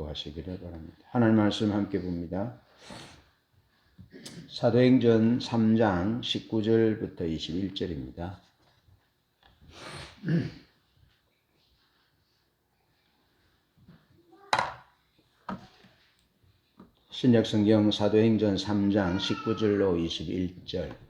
하시기를 바랍니다. 하나님 말씀 함께 봅니다. 사도행전 3장 19절부터 21절입니다. 신약성경 사도행전 3장 19절로 21절.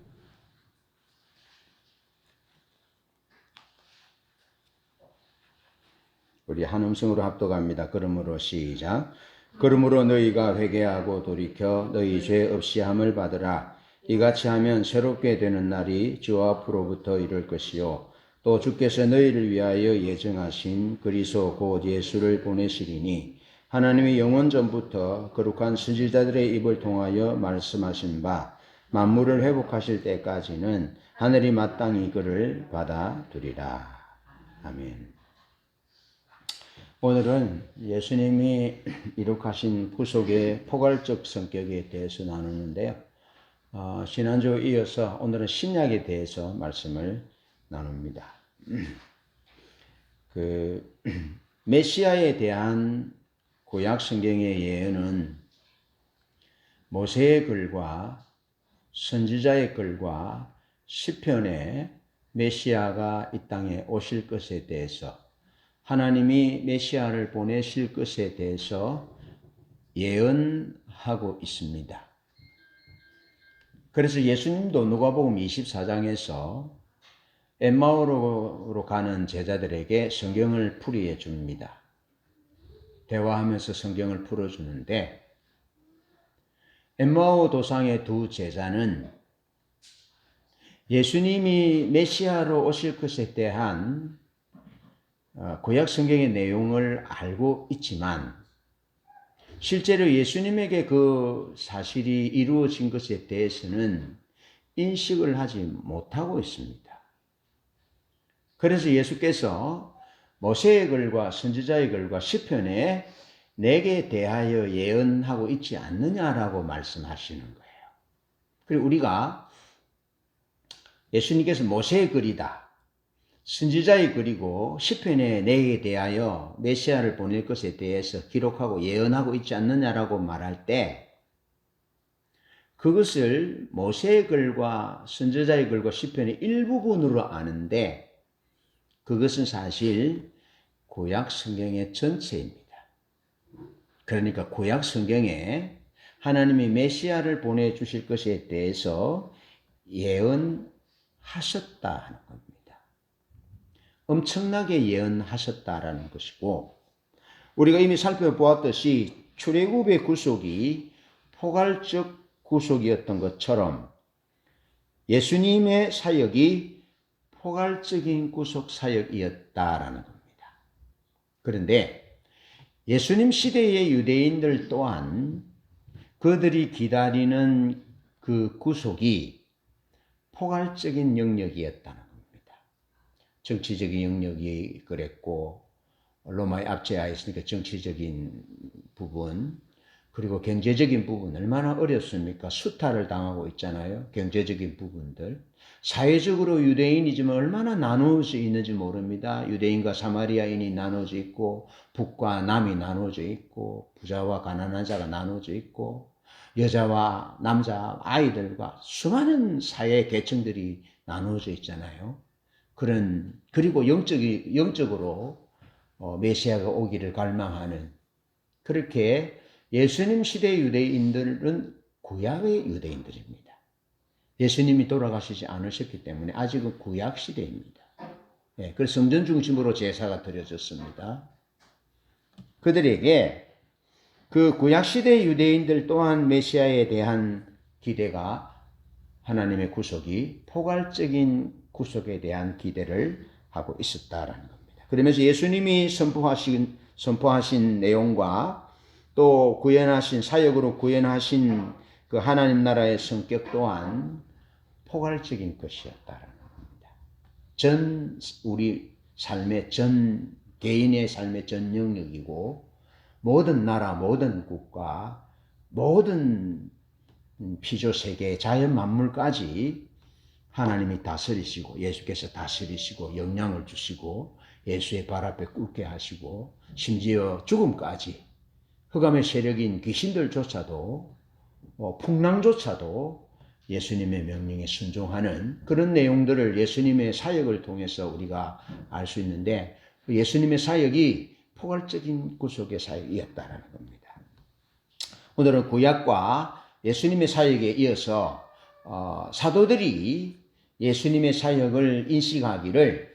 우리 한 음성으로 합독합니다. 그러므로 시작. 그러므로 너희가 회개하고 돌이켜 너희 죄 없이 함을 받으라. 이같이 하면 새롭게 되는 날이 주 앞으로부터 이를 것이요 또 주께서 너희를 위하여 예정하신 그리스도 곧 예수를 보내시리니 하나님이 영원 전부터 거룩한 선지자들의 입을 통하여 말씀하신 바 만물을 회복하실 때까지는 하늘이 마땅히 그를 받아두리라. 아멘. 오늘은 예수님이 이룩하신 구속의 포괄적 성격에 대해서 나누는데요. 지난주에 이어서 오늘은 신약에 대해서 말씀을 나눕니다. 메시아에 대한 구약 성경의 예언은 모세의 글과 선지자의 글과 시편에 메시아가 이 땅에 오실 것에 대해서 하나님이 메시아를 보내실 것에 대해서 예언하고 있습니다. 그래서 예수님도 누가복음 24장에서 엠마오로 가는 제자들에게 성경을 풀이해 줍니다. 대화하면서 성경을 풀어주는데 엠마오 도상의 두 제자는 예수님이 메시아로 오실 것에 대한 구약 성경의 내용을 알고 있지만 실제로 예수님에게 그 사실이 이루어진 것에 대해서는 인식을 하지 못하고 있습니다. 그래서 예수께서 모세의 글과 선지자의 글과 시편에 내게 대하여 예언하고 있지 않느냐라고 말씀하시는 거예요. 그리고 우리가 예수님께서 모세의 글이다, 선지자의 글이고 시편에 내게 대하여 메시아를 보낼 것에 대해서 기록하고 예언하고 있지 않느냐라고 말할 때 그것을 모세의 글과 선지자의 글과 시편의 일부분으로 아는데 그것은 사실 구약 성경의 전체입니다. 그러니까 구약 성경에 하나님이 메시아를 보내주실 것에 대해서 예언하셨다 하는 겁니다. 엄청나게 예언하셨다라는 것이고 우리가 이미 살펴보았듯이 출애굽의 구속이 포괄적 구속이었던 것처럼 예수님의 사역이 포괄적인 구속 사역이었다라는 겁니다. 그런데 예수님 시대의 유대인들 또한 그들이 기다리는 그 구속이 포괄적인 영역이었다는 겁니다. 정치적인 영역이 그랬고 로마의 압제하에 있으니까 정치적인 부분 그리고 경제적인 부분 얼마나 어렵습니까? 수탈을 당하고 있잖아요. 경제적인 부분들. 사회적으로 유대인이지만 얼마나 나누어져 있는지 모릅니다. 유대인과 사마리아인이 나누어져 있고 북과 남이 나누어져 있고 부자와 가난한 자가 나누어져 있고 여자와 남자 아이들과 수많은 사회 계층들이 나누어져 있잖아요. 그리고 영적으로 메시아가 오기를 갈망하는 그렇게 예수님 시대 유대인들은 구약의 유대인들입니다. 예수님이 돌아가시지 않으셨기 때문에 아직은 구약 시대입니다. 그래서 성전 중심으로 제사가 드려졌습니다. 그들에게 그 구약 시대 유대인들 또한 메시아에 대한 기대가 하나님의 구속이 포괄적인 구속에 대한 기대를 하고 있었다라는 겁니다. 그러면서 예수님이 선포하신 내용과 또 구현하신 사역으로 구현하신 그 하나님 나라의 성격 또한 포괄적인 것이었다라는 겁니다. 우리 삶의 개인의 삶의 전 영역이고 모든 나라, 모든 국가, 모든 피조 세계, 자연 만물까지 하나님이 다스리시고 예수께서 다스리시고 영향을 주시고 예수의 발 앞에 꿇게 하시고 심지어 죽음까지 흑암의 세력인 귀신들조차도 풍랑조차도 예수님의 명령에 순종하는 그런 내용들을 예수님의 사역을 통해서 우리가 알 수 있는데 예수님의 사역이 포괄적인 구속의 사역이었다는 겁니다. 오늘은 구약과 예수님의 사역에 이어서 사도들이 예수님의 사역을 인식하기를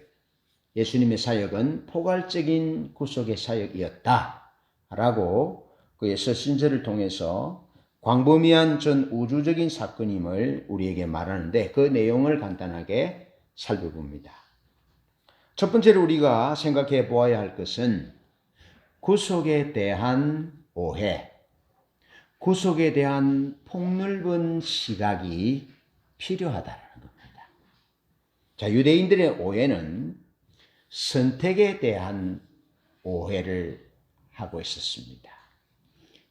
예수님의 사역은 포괄적인 구속의 사역이었다라고 그의 서신서를 통해서 광범위한 전 우주적인 사건임을 우리에게 말하는데 그 내용을 간단하게 살펴봅니다. 첫 번째로 우리가 생각해 보아야 할 것은 구속에 대한 오해, 구속에 대한 폭넓은 시각이 필요하다는 겁니다. 자, 유대인들의 오해는 선택에 대한 오해를 하고 있었습니다.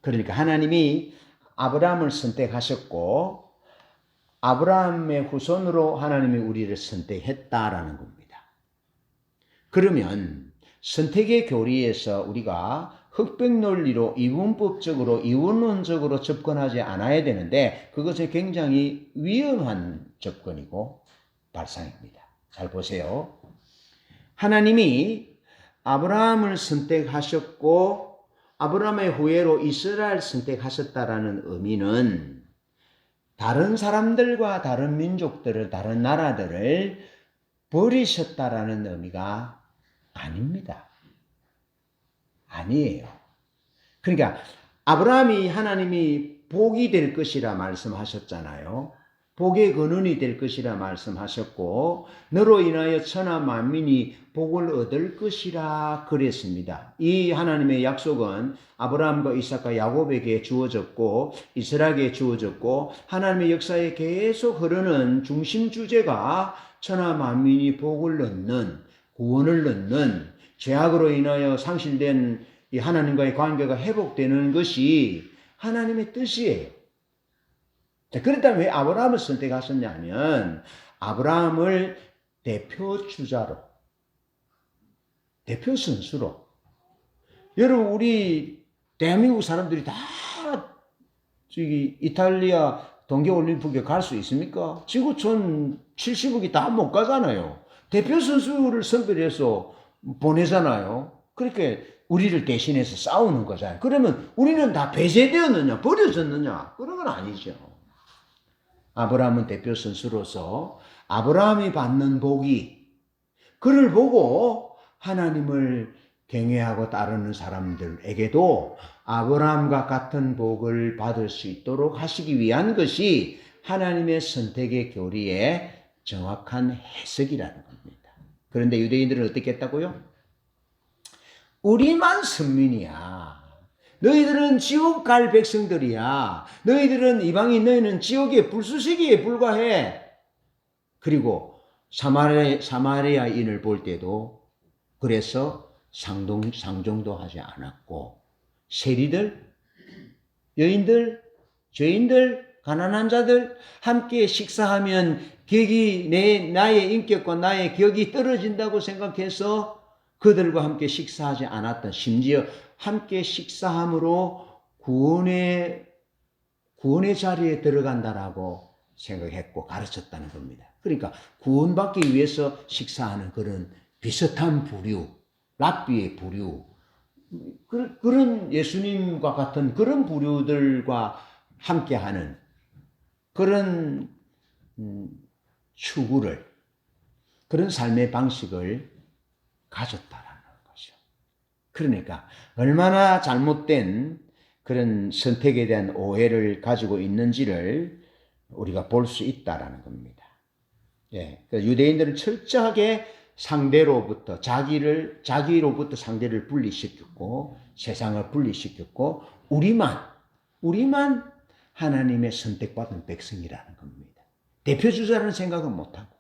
그러니까 하나님이 아브라함을 선택하셨고 아브라함의 후손으로 하나님이 우리를 선택했다라는 겁니다. 그러면 선택의 교리에서 우리가 흑백 논리로 이분법적으로 이원론적으로 접근하지 않아야 되는데 그것은 굉장히 위험한 접근이고 발상입니다. 잘 보세요. 하나님이 아브라함을 선택하셨고 아브라함의 후예로 이스라엘 선택하셨다라는 의미는 다른 사람들과 다른 민족들을 다른 나라들을 버리셨다라는 의미가 아닙니다. 아니에요. 그러니까 아브라함이 하나님이 복이 될 것이라 말씀하셨잖아요. 복의 근원이 될 것이라 말씀하셨고 너로 인하여 천하 만민이 복을 얻을 것이라 그랬습니다. 이 하나님의 약속은 아브라함과 이삭과 야곱에게 주어졌고 이스라엘에게 주어졌고 하나님의 역사에 계속 흐르는 중심 주제가 천하 만민이 복을 얻는 구원을 얻는 죄악으로 인하여 상실된 이 하나님과의 관계가 회복되는 것이 하나님의 뜻이에요. 자, 그렇다면 왜 아브라함을 선택하셨냐면 아브라함을 대표 주자로, 대표 선수로. 여러분 우리 대한민국 사람들이 다 저기 이탈리아 동계올림픽에 갈 수 있습니까? 지구촌 70억이 다 못 가잖아요. 대표 선수를 선별해서 보내잖아요. 그렇게 우리를 대신해서 싸우는 거잖아요. 그러면 우리는 다 배제되었느냐, 버려졌느냐? 그런 건 아니죠. 아브라함은 대표 선수로서 아브라함이 받는 복이 그를 보고 하나님을 경외하고 따르는 사람들에게도 아브라함과 같은 복을 받을 수 있도록 하시기 위한 것이 하나님의 선택의 교리의 정확한 해석이라는 겁니다. 그런데 유대인들은 어떻게 했다고요? 우리만 선민이야. 너희들은 지옥 갈 백성들이야. 너희들은 이방인, 너희는 지옥의 불수시기에 불과해. 그리고 사마리아인을 볼 때도 그래서 상종도 하지 않았고 세리들, 여인들, 죄인들, 가난한 자들 함께 식사하면 나의 인격과 나의 격이 떨어진다고 생각해서 그들과 함께 식사하지 않았던, 심지어 함께 식사함으로 구원의 자리에 들어간다라고 생각했고 가르쳤다는 겁니다. 그러니까 구원받기 위해서 식사하는 그런 비슷한 부류, 랍비의 부류, 그런 예수님과 같은 그런 부류들과 함께하는 그런 추구를, 그런 삶의 방식을 가졌다라는 거죠. 그러니까 얼마나 잘못된 그런 선택에 대한 오해를 가지고 있는지를 우리가 볼 수 있다라는 겁니다. 예, 유대인들은 철저하게 상대로부터 자기로부터 상대를 분리시켰고 세상을 분리시켰고 우리만 하나님의 선택받은 백성이라는 겁니다. 대표주자라는 생각은 못하고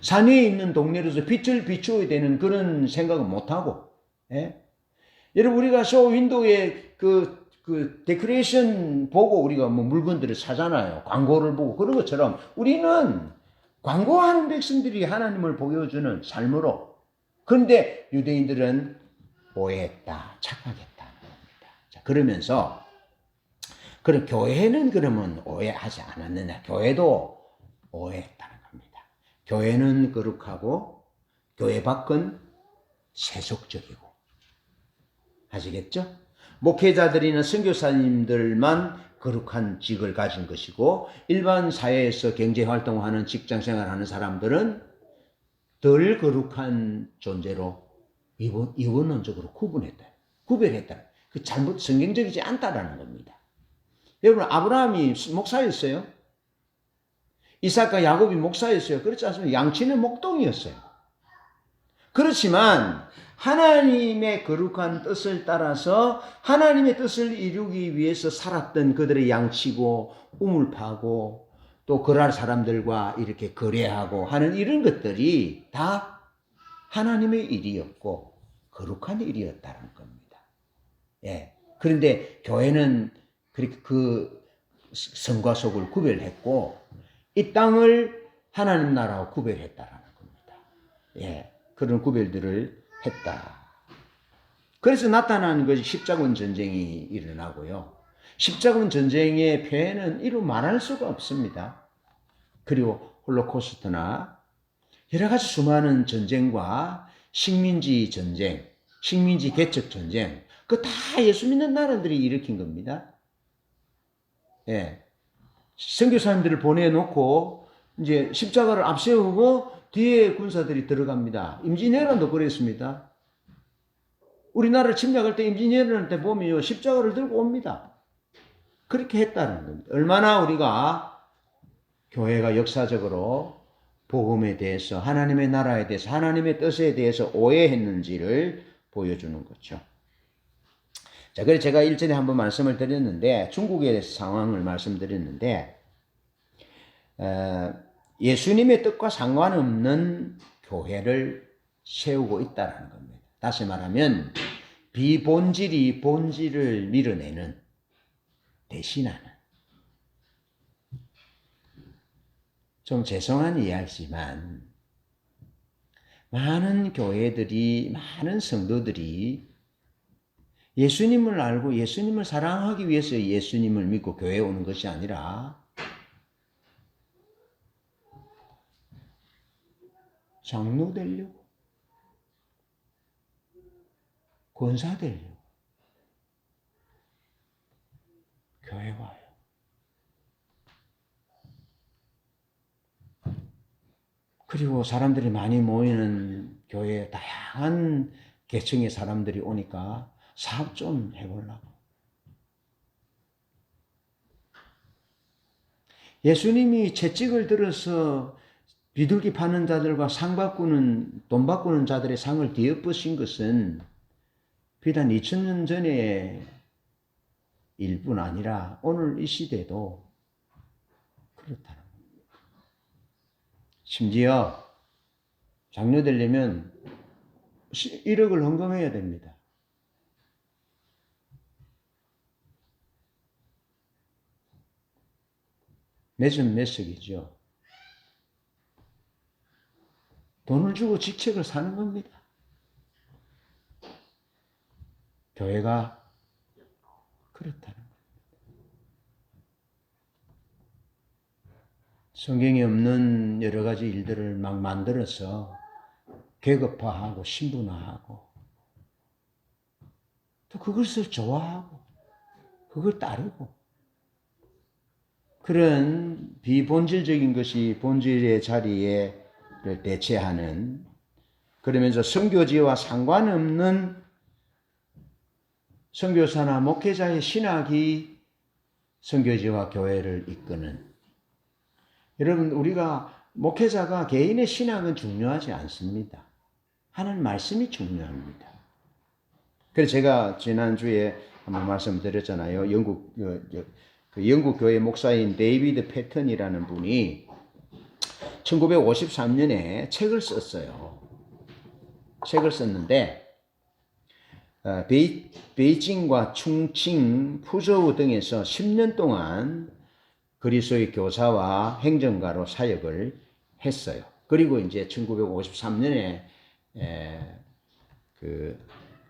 산 위에 있는 동네로서 빛을 비추어야 되는 그런 생각은 못하고, 예? 여러분 우리가 쇼윈도우에 그 데코레이션 보고 우리가 뭐 물건들을 사잖아요. 광고를 보고 그런 것처럼 우리는 광고하는 백성들이 하나님을 보여주는 삶으로. 그런데 유대인들은 오해했다, 착각했다는 겁니다. 자, 그러면서 그럼 교회는 그러면 오해하지 않았느냐? 교회도 오해했다는 겁니다. 교회는 거룩하고 교회 밖은 세속적이고. 아시겠죠? 목회자들이나 선교사님들만 거룩한 직을 가진 것이고 일반 사회에서 경제활동하는 직장생활하는 사람들은 덜 거룩한 존재로 이원론적으로 구별했다. 그 잘못 성경적이지 않다라는 겁니다. 여러분, 아브라함이 목사였어요. 이삭과 야곱이 목사였어요. 그렇지 않습니까? 양치는 목동이었어요. 그렇지만 하나님의 거룩한 뜻을 따라서 하나님의 뜻을 이루기 위해서 살았던 그들의 양치고 우물 파고 또 거랄 사람들과 이렇게 거래하고 하는 이런 것들이 다 하나님의 일이었고 거룩한 일이었다는 겁니다. 예. 그런데 교회는 그 성과 속을 구별했고 이 땅을 하나님 나라와 구별했다라는 겁니다. 예. 그런 구별들을 했다. 그래서 나타나는 것이 십자군 전쟁이 일어나고요. 십자군 전쟁의 폐해는 이루 말할 수가 없습니다. 그리고 홀로코스트나 여러 가지 수많은 전쟁과 식민지 전쟁, 식민지 개척 전쟁, 그 다 예수 믿는 나라들이 일으킨 겁니다. 예. 선교사님들을 보내놓고 이제 십자가를 앞세우고 뒤에 군사들이 들어갑니다. 임진왜란도 그랬습니다. 우리나라를 침략할 때 임진왜란 때 보면 십자가를 들고 옵니다. 그렇게 했다는 겁니다. 얼마나 우리가 교회가 역사적으로 복음에 대해서 하나님의 나라에 대해서 하나님의 뜻에 대해서 오해했는지를 보여주는 거죠. 자, 그래서 제가 일전에 한번 말씀을 드렸는데 중국의 상황을 말씀드렸는데 예수님의 뜻과 상관없는 교회를 세우고 있다는 겁니다. 다시 말하면 비본질이 본질을 밀어내는 대신하는 좀 죄송한 이야기지만 많은 교회들이 많은 성도들이 예수님을 알고 예수님을 사랑하기 위해서 예수님을 믿고 교회에 오는 것이 아니라 장로 되려고 권사 되려고 교회 와요. 그리고 사람들이 많이 모이는 교회에 다양한 계층의 사람들이 오니까 사업 좀 해보려고. 예수님이 채찍을 들어서 비둘기 파는 자들과 돈 바꾸는 자들의 상을 뒤엎으신 것은 비단 2000년 전의 일뿐 아니라 오늘 이 시대도 그렇다는 겁니다. 심지어 장로 되려면 1억을 헌금해야 됩니다. 매점 몇 석이죠. 돈을 주고 직책을 사는 겁니다. 교회가 그렇다는 겁니다. 성경에 없는 여러 가지 일들을 막 만들어서 계급화하고 신분화하고 또 그것을 좋아하고 그걸 따르고 그런 비본질적인 것이 본질의 자리를 대체하는 그러면서 선교지와 상관없는 선교사나 목회자의 신학이 선교지와 교회를 이끄는 여러분 우리가 목회자가 개인의 신학은 중요하지 않습니다. 하는 말씀이 중요합니다. 그래서 제가 지난주에 한번 말씀드렸잖아요. 영국 교회 목사인 데이비드 패턴이라는 분이 1953년에 책을 썼어요. 책을 썼는데 베이징과 충칭, 푸저우 등에서 10년 동안 그리스도의 교사와 행정가로 사역을 했어요. 그리고 이제 1953년에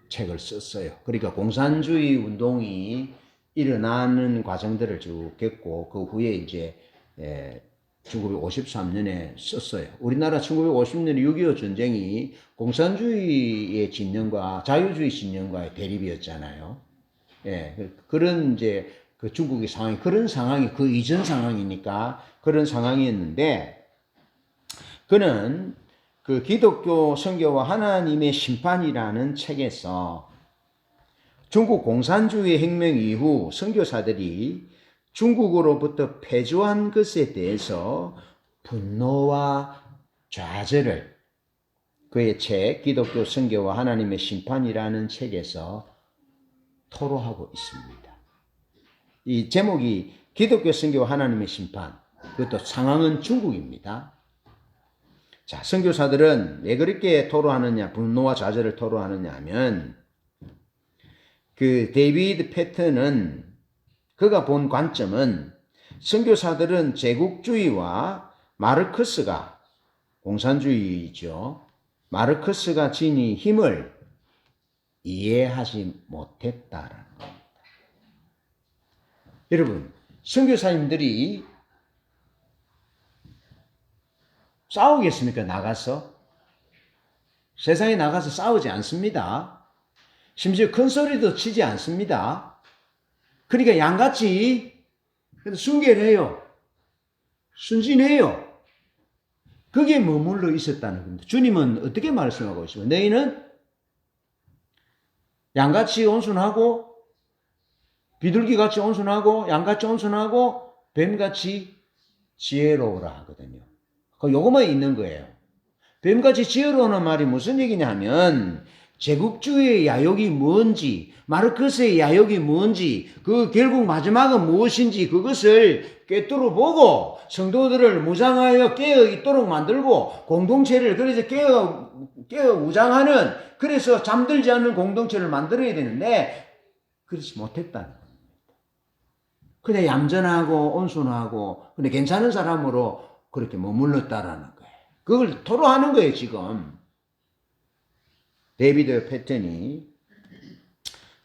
책을 썼어요. 그러니까 공산주의 운동이 일어나는 과정들을 쭉 겪고 그 후에 이제 1953년에 썼어요. 우리나라 1950년에 6.25 전쟁이 공산주의의 진영과 자유주의 진영과의 대립이었잖아요. 예, 그런 이제 그 중국의 상황이 그런 상황이 그 이전 상황이니까 그런 상황이었는데 그는 그 기독교 선교와 하나님의 심판이라는 책에서 중국 공산주의 혁명 이후 선교사들이 중국으로부터 패주한 것에 대해서 분노와 좌절을 그의 책 기독교 선교와 하나님의 심판이라는 책에서 토로하고 있습니다. 이 제목이 기독교 선교와 하나님의 심판, 그것도 상황은 중국입니다. 자, 선교사들은 왜 그렇게 토로하느냐, 분노와 좌절을 토로하느냐 하면 그 데이비드 패턴은 그가 본 관점은 선교사들은 제국주의와 마르크스가 공산주의죠. 마르크스가 지닌 힘을 이해하지 못했다라는 겁니다. 여러분, 선교사님들이 싸우겠습니까? 나가서? 세상에 나가서 싸우지 않습니다. 심지어 큰 소리도 치지 않습니다. 그러니까 양같이 순결해요. 순진해요. 거기에 머물러 있었다는 겁니다. 주님은 어떻게 말씀하고 있습니까? 너희는 양같이 온순하고 비둘기같이 온순하고 양같이 온순하고 뱀같이 지혜로우라 하거든요. 요거만 있는 거예요. 뱀같이 지혜로우는 말이 무슨 얘기냐면 제국주의의 야욕이 뭔지 마르크스의 야욕이 뭔지 그 결국 마지막은 무엇인지 그것을 꿰뚫어 보고 성도들을 무장하여 깨어 있도록 만들고 공동체를 그래서 깨어 무장하는 그래서 잠들지 않는 공동체를 만들어야 되는데 그렇지 못했다는 겁니다. 그냥 얌전하고 온순하고 근데 괜찮은 사람으로 그렇게 머물렀다라는 거예요. 그걸 토로하는 거예요, 지금. 데이비드 패턴이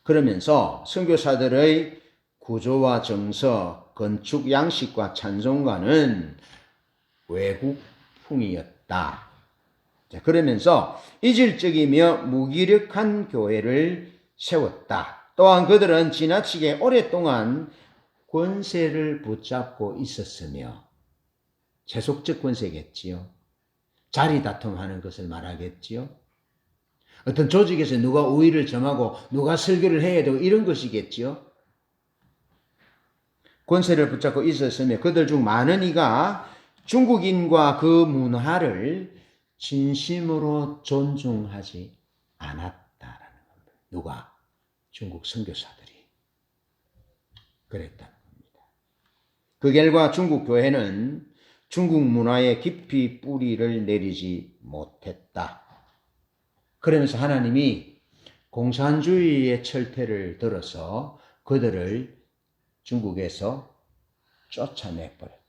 그러면서 선교사들의 구조와 정서, 건축 양식과 찬송가는 외국풍이었다. 그러면서 이질적이며 무기력한 교회를 세웠다. 또한 그들은 지나치게 오랫동안 권세를 붙잡고 있었으며 세속적 권세겠지요. 자리 다툼하는 것을 말하겠지요. 어떤 조직에서 누가 우위를 점하고 누가 설교를 해야 되고 이런 것이겠지요. 권세를 붙잡고 있었으며 그들 중 많은 이가 중국인과 그 문화를 진심으로 존중하지 않았다라는 겁니다. 누가? 중국 선교사들이 그랬다는 겁니다. 그 결과 중국 교회는 중국 문화에 깊이 뿌리를 내리지 못했다. 그러면서 하나님이 공산주의의 철퇴를 들어서 그들을 중국에서 쫓아내버렸다.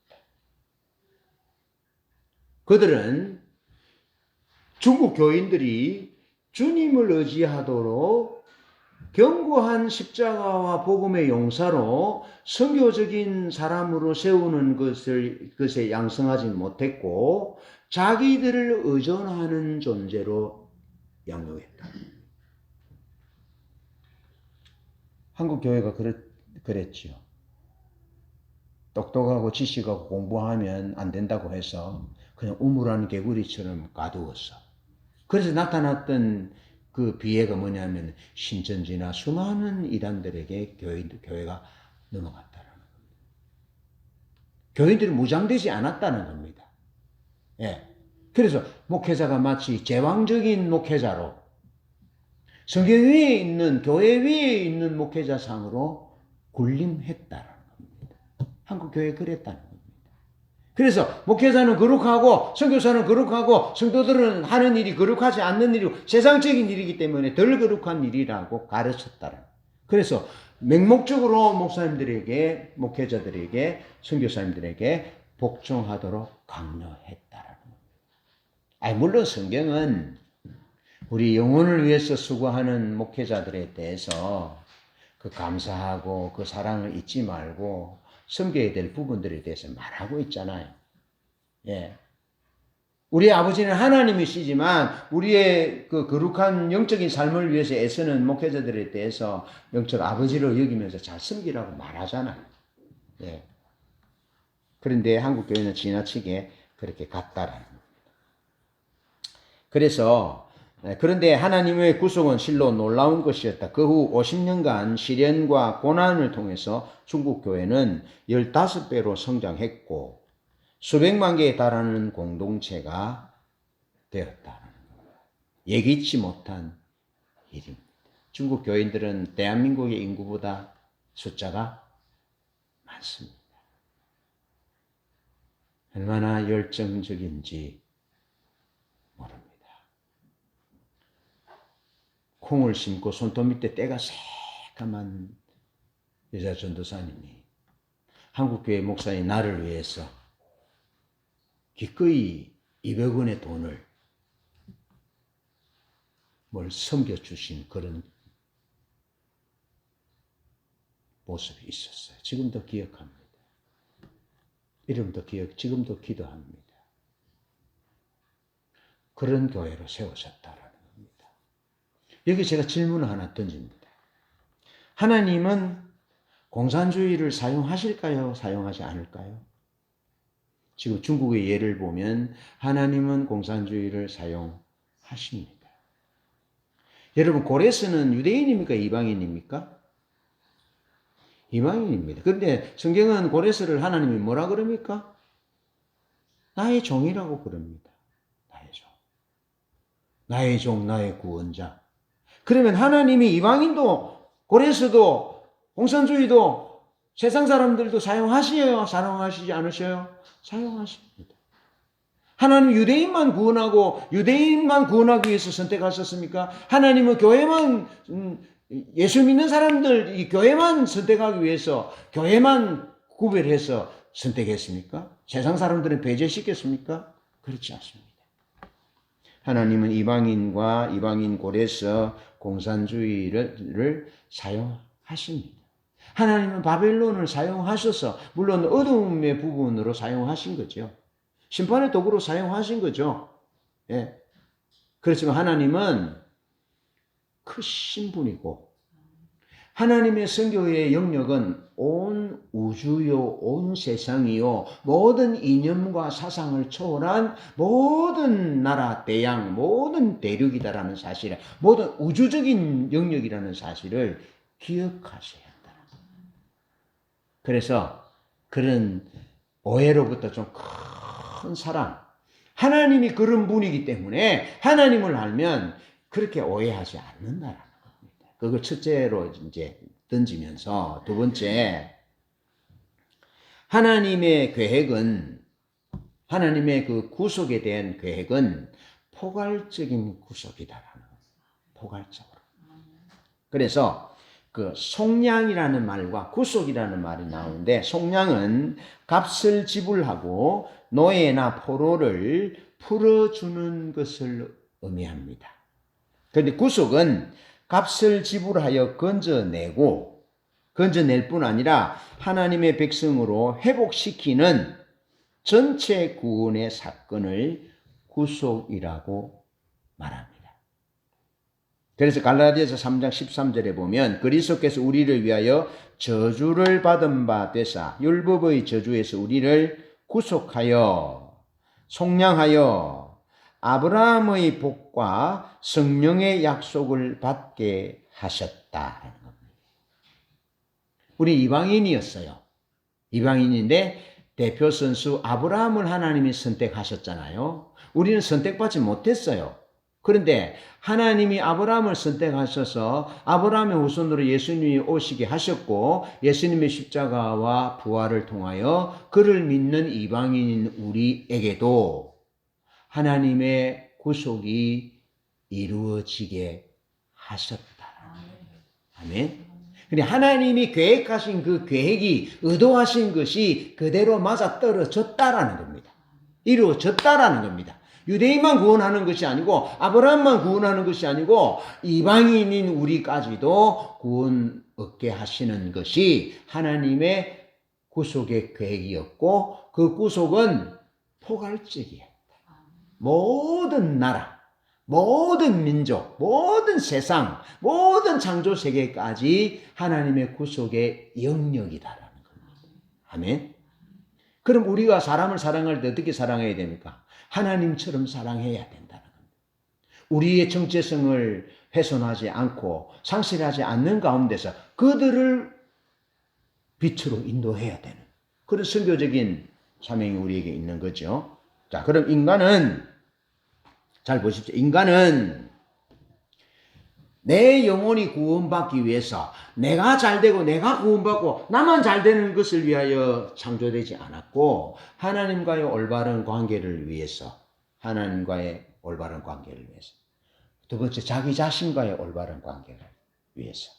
그들은 중국 교인들이 주님을 의지하도록 견고한 십자가와 복음의 용사로 선교적인 사람으로 세우는 것에 양성하지 못했고 자기들을 의존하는 존재로 양육했다. 한국 교회가 그랬지요. 똑똑하고 지식하고 공부하면 안 된다고 해서 그냥 우물한 개구리처럼 가두었어. 그래서 나타났던 그 비애가 뭐냐면 신천지나 수많은 이단들에게 교회가 넘어갔다는 겁니다. 교인들이 무장되지 않았다는 겁니다. 예. 그래서 목회자가 마치 제왕적인 목회자로 성경 위에 있는 교회 위에 있는 목회자상으로 군림했다는 겁니다. 한국 교회 그랬다는 겁니다. 그래서 목회자는 거룩하고 선교사는 거룩하고 성도들은 하는 일이 거룩하지 않는 일이고 세상적인 일이기 때문에 덜 거룩한 일이라고 가르쳤다는. 그래서 맹목적으로 목사님들에게 목회자들에게 선교사님들에게 복종하도록 강요했다라는 겁니다. 물론 성경은 우리 영혼을 위해서 수고하는 목회자들에 대해서 그 감사하고 그 사랑을 잊지 말고 섬겨야 될 부분들에 대해서 말하고 있잖아요. 예. 우리 아버지는 하나님이시지만 우리의 그 거룩한 영적인 삶을 위해서 애쓰는 목회자들에 대해서 영적 아버지로 여기면서 잘 섬기라고 말하잖아요. 예. 그런데 한국 교회는 지나치게 그렇게 갔다라는 겁니다. 그래서 그런데 하나님의 구속은 실로 놀라운 것이었다. 그 후 50년간 시련과 고난을 통해서 중국 교회는 15배로 성장했고 수백만 개에 달하는 공동체가 되었다. 예기치 못한 일입니다. 중국 교인들은 대한민국의 인구보다 숫자가 많습니다. 얼마나 열정적인지 모릅니다. 콩을 심고 손톱 밑에 때가 새까만 여자 전도사님이 한국교회 목사인 나를 위해서 기꺼이 200원의 돈을 섬겨주신 그런 모습이 있었어요. 지금도 기억합니다. 이름도 지금도 기도합니다. 그런 교회로 세워졌다라는 겁니다. 여기 제가 질문을 하나 던집니다. 하나님은 공산주의를 사용하실까요? 사용하지 않을까요? 지금 중국의 예를 보면 하나님은 공산주의를 사용하십니다. 여러분, 고레스는 유대인입니까? 이방인입니까? 이방인입니다. 그런데 성경은 고레스를 하나님이 뭐라 그럽니까? 나의 종이라고 그럽니다. 나의 종. 나의 종, 나의 구원자. 그러면 하나님이 이방인도 고레스도 공산주의도 세상 사람들도 사용하시어요? 사용하시지 않으셔요? 사용하십니다. 하나님 유대인만 구원하고 유대인만 구원하기 위해서 선택하셨습니까? 하나님은 교회만 예수 믿는 사람들 이 교회만 선택하기 위해서 교회만 구별해서 선택했습니까? 세상 사람들은 배제시켰습니까? 그렇지 않습니다. 하나님은 이방인과 이방인 골에서 공산주의를 사용하십니다. 하나님은 바벨론을 사용하셔서 물론 어둠의 부분으로 사용하신 거죠. 심판의 도구로 사용하신 거죠. 예. 그렇지만 하나님은 크신 분이고 하나님의 선교의 영역은 온 우주요, 온 세상이요, 모든 이념과 사상을 초월한 모든 나라, 대양, 모든 대륙이다라는 사실을, 모든 우주적인 영역이라는 사실을 기억하셔야 한다. 그래서 그런 오해로부터 좀 큰 사랑, 하나님이 그런 분이기 때문에 하나님을 알면 그렇게 오해하지 않는다라는 겁니다. 그걸 첫째로 이제 던지면서 두 번째, 하나님의 계획은, 하나님의 그 구속에 대한 계획은 포괄적인 구속이다라는 겁니다. 포괄적으로. 그래서 그 속량이라는 말과 구속이라는 말이 나오는데, 속량은 값을 지불하고 노예나 포로를 풀어주는 것을 의미합니다. 그런데 구속은 값을 지불하여 건져낼 뿐 아니라 하나님의 백성으로 회복시키는 전체 구원의 사건을 구속이라고 말합니다. 그래서 갈라디아서 3장 13절에 보면 그리스도께서 우리를 위하여 저주를 받은 바 되사 율법의 저주에서 우리를 구속하여 속량하여 아브라함의 복과 성령의 약속을 받게 하셨다라는 겁니다. 우리 이방인이었어요. 이방인인데 대표 선수 아브라함을 하나님이 선택하셨잖아요. 우리는 선택받지 못했어요. 그런데 하나님이 아브라함을 선택하셔서 아브라함의 후손으로 예수님이 오시게 하셨고 예수님의 십자가와 부활을 통하여 그를 믿는 이방인인 우리에게도 하나님의 구속이 이루어지게 하셨다. 아멘. 근데 하나님이 계획하신 그 계획이 의도하신 것이 그대로 맞아 떨어졌다라는 겁니다. 이루어졌다라는 겁니다. 유대인만 구원하는 것이 아니고 아브라함만 구원하는 것이 아니고 이방인인 우리까지도 구원 얻게 하시는 것이 하나님의 구속의 계획이었고 그 구속은 포괄적이에요. 모든 나라, 모든 민족, 모든 세상, 모든 창조 세계까지 하나님의 구속의 영역이다라는 겁니다. 아멘. 그럼 우리가 사람을 사랑할 때 어떻게 사랑해야 됩니까? 하나님처럼 사랑해야 된다는 겁니다. 우리의 정체성을 훼손하지 않고 상실하지 않는 가운데서 그들을 빛으로 인도해야 되는 그런 선교적인 사명이 우리에게 있는 거죠. 자, 그럼 인간은 잘 보십시오. 인간은 내 영혼이 구원받기 위해서 내가 잘되고 내가 구원받고 나만 잘되는 것을 위하여 창조되지 않았고 하나님과의 올바른 관계를 위해서 하나님과의 올바른 관계를 위해서 두 번째 자기 자신과의 올바른 관계를 위해서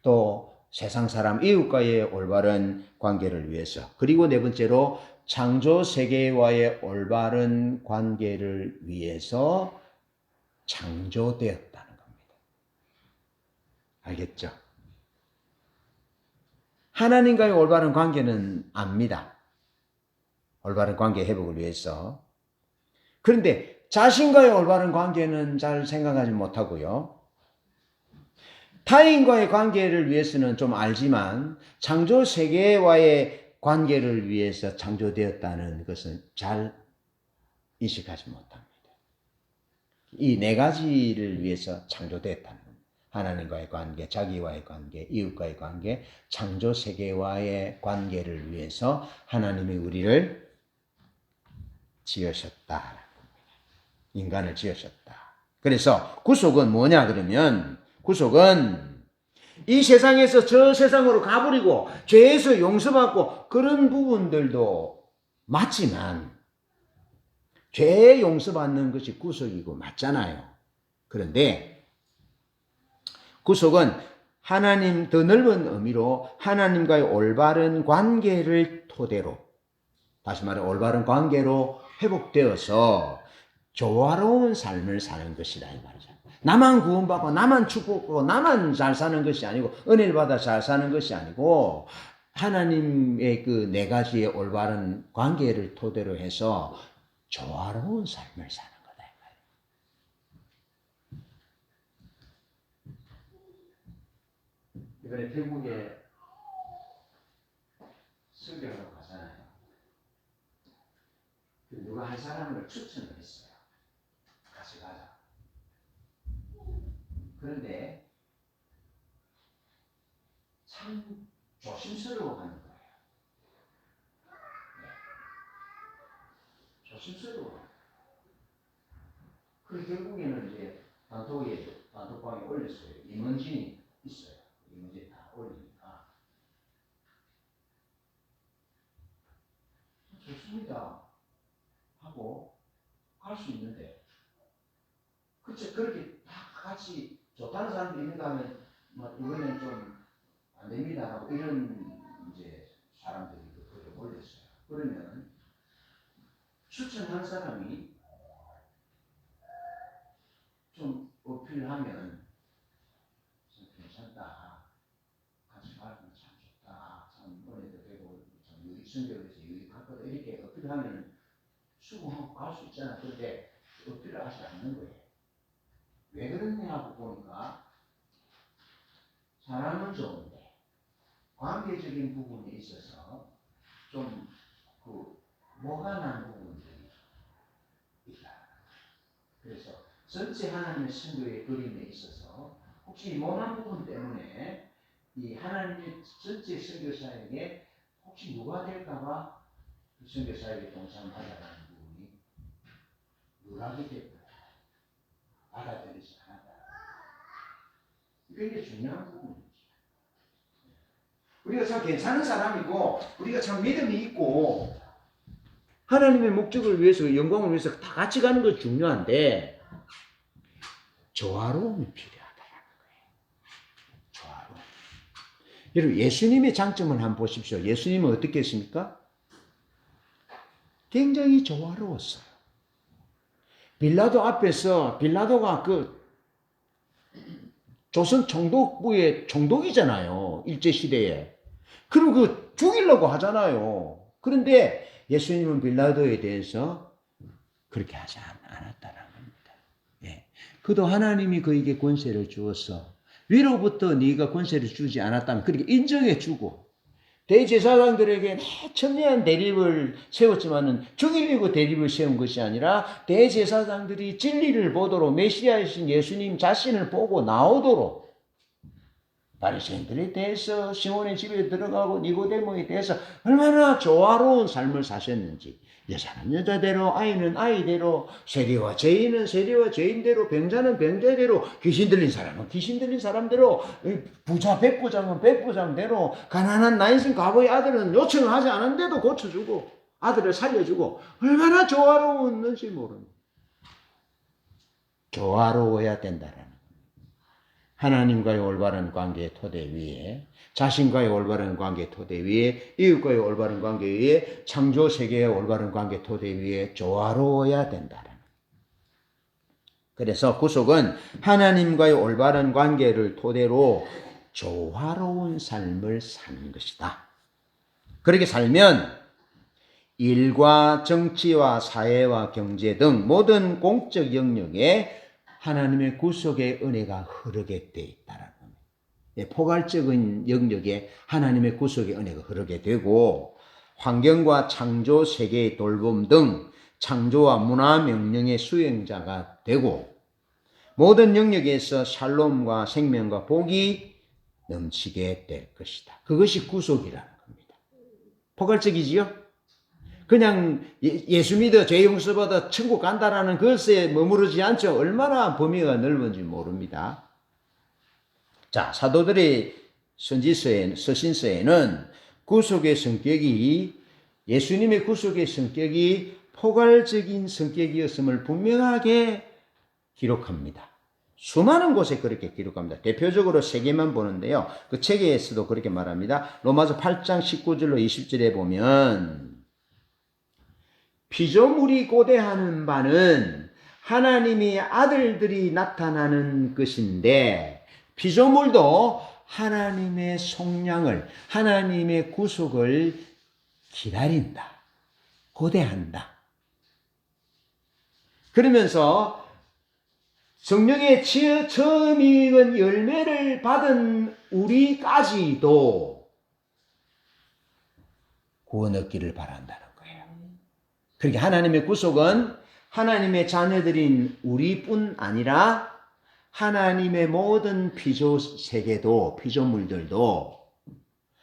또 세상 사람 이웃과의 올바른 관계를 위해서 그리고 네 번째로 창조 세계와의 올바른 관계를 위해서 창조되었다는 겁니다. 알겠죠? 하나님과의 올바른 관계는 압니다. 올바른 관계 회복을 위해서. 그런데 자신과의 올바른 관계는 잘 생각하지 못하고요. 타인과의 관계를 위해서는 좀 알지만 창조 세계와의 관계를 위해서 창조되었다는 것은 잘 인식하지 못합니다. 이 네 가지를 위해서 창조되었다는 겁니다. 하나님과의 관계, 자기와의 관계, 이웃과의 관계, 창조 세계와의 관계를 위해서 하나님이 우리를 지으셨다. 인간을 지으셨다. 그래서 구속은 뭐냐 그러면 구속은 이 세상에서 저 세상으로 가버리고 죄에서 용서받고 그런 부분들도 맞지만 죄 용서받는 것이 구속이고 맞잖아요. 그런데 구속은 하나님 더 넓은 의미로 하나님과의 올바른 관계를 토대로 다시 말해 올바른 관계로 회복되어서 조화로운 삶을 사는 것이다 이 말이죠. 나만 구원받고 나만 축복받고 나만 잘 사는 것이 아니고 은혜를 받아 잘 사는 것이 아니고 하나님의 그 네 가지의 올바른 관계를 토대로 해서 조화로운 삶을 사는 거다. 이번에 태국에 설교하러 가잖아요. 누가 한 사람을 추천을 했어요. 같이 가자. 그런데 참 조심스러워하는 거예요. 네. 조심스러워. 그 결국에는 이제 단톡방에 올렸어요. 임원진이 있어요. 임원진 다 올리니까 좋습니다 하고 갈 수 있는데 그쵸 그렇게 다 같이 좋다는 사람들이 있는가 하면 뭐 이거는 좀 안 됩니다 하고 이런 이제 사람들이 글을 올렸어요. 그러면 추천한 사람이 좀 어필하면 좀 괜찮다, 같이 가면 참 좋다, 참 은혜도 되고 참 성경에서 유익할 거다 이렇게 어필하면 수긍하고 갈 수 있잖아. 그런데 어필을 하지 않는 거예요. 왜 그러냐고 보니까 사람은 좋은데 관계적인 부분에 있어서 좀 그 뭐가 난 부분들이 있다. 그래서 전체 하나님의 선교의 그림에 있어서 혹시 모난 부분 때문에 이 하나님의 전체 선교사에게 혹시 누가 될까봐 그 선교사에게 동참하자라는 부분이 누락이 됐다. 받아들이지 않았다. 이게 중요한 부분이죠. 우리가 참 괜찮은 사람이고 우리가 참 믿음이 있고 하나님의 목적을 위해서 영광을 위해서 다 같이 가는 것 중요한데 조화로움이 필요하다는 거예요. 조화로움. 여러분 예수님의 장점을 한번 보십시오. 예수님은 어떻게 했습니까? 굉장히 조화로웠어요. 빌라도 앞에서 빌라도가 그 조선 총독부의 총독이잖아요. 일제시대에. 그럼 그 죽이려고 하잖아요. 그런데 예수님은 빌라도에 대해서 그렇게 하지 않았다는 겁니다. 예. 그도 하나님이 그에게 권세를 주어서 위로부터 네가 권세를 주지 않았다면 그렇게 인정해 주고 대제사장들에게 첨예한 대립을 세웠지만은 죽이려고 대립을 세운 것이 아니라 대제사장들이 진리를 보도록 메시아이신 예수님 자신을 보고 나오도록 바리새인들에 대해서 시몬의 집에 들어가고 니고데모에 대해서 얼마나 조화로운 삶을 사셨는지 여자는 여자대로 아이는 아이대로 세리와 죄인은 세리와 죄인대로 병자는 병자대로 귀신 들린 사람은 귀신 들린 사람대로 부자 백부장은 백부장대로 가난한 나인신 과부의 아들은 요청을 하지 않은데도 고쳐주고 아들을 살려주고 얼마나 조화로웠는지 모릅니다. 조화로워야 된다라는 하나님과의 올바른 관계의 토대 위에 자신과의 올바른 관계 토대 위에 이웃과의 올바른 관계 위에 창조 세계의 올바른 관계 토대 위에 조화로워야 된다. 그래서 구속은 하나님과의 올바른 관계를 토대로 조화로운 삶을 사는 것이다. 그렇게 살면 일과 정치와 사회와 경제 등 모든 공적 영역에 하나님의 구속의 은혜가 흐르게 돼 있다라는 겁니다. 포괄적인 영역에 하나님의 구속의 은혜가 흐르게 되고 환경과 창조 세계의 돌봄 등 창조와 문화 명령의 수행자가 되고 모든 영역에서 샬롬과 생명과 복이 넘치게 될 것이다. 그것이 구속이라는 겁니다. 포괄적이지요? 그냥 예수 믿어 죄 용서받아 천국 간다라는 것에 머무르지 않죠. 얼마나 범위가 넓은지 모릅니다. 자, 사도들의 서신서에는 구속의 성격이 예수님의 구속의 성격이 포괄적인 성격이었음을 분명하게 기록합니다. 수많은 곳에 그렇게 기록합니다. 대표적으로 세 개만 보는데요. 그 책에서도 그렇게 말합니다. 로마서 8장 19절로 20절에 보면 피조물이 고대하는 바는 하나님의 아들들이 나타나는 것인데 피조물도 하나님의 속량을 하나님의 구속을 기다린다. 고대한다. 그러면서 성령의 처음 익은 열매를 받은 우리까지도 구원 얻기를 바란다는 거예요. 그렇게 하나님의 구속은 하나님의 자녀들인 우리뿐 아니라 하나님의 모든 피조 세계도 피조물들도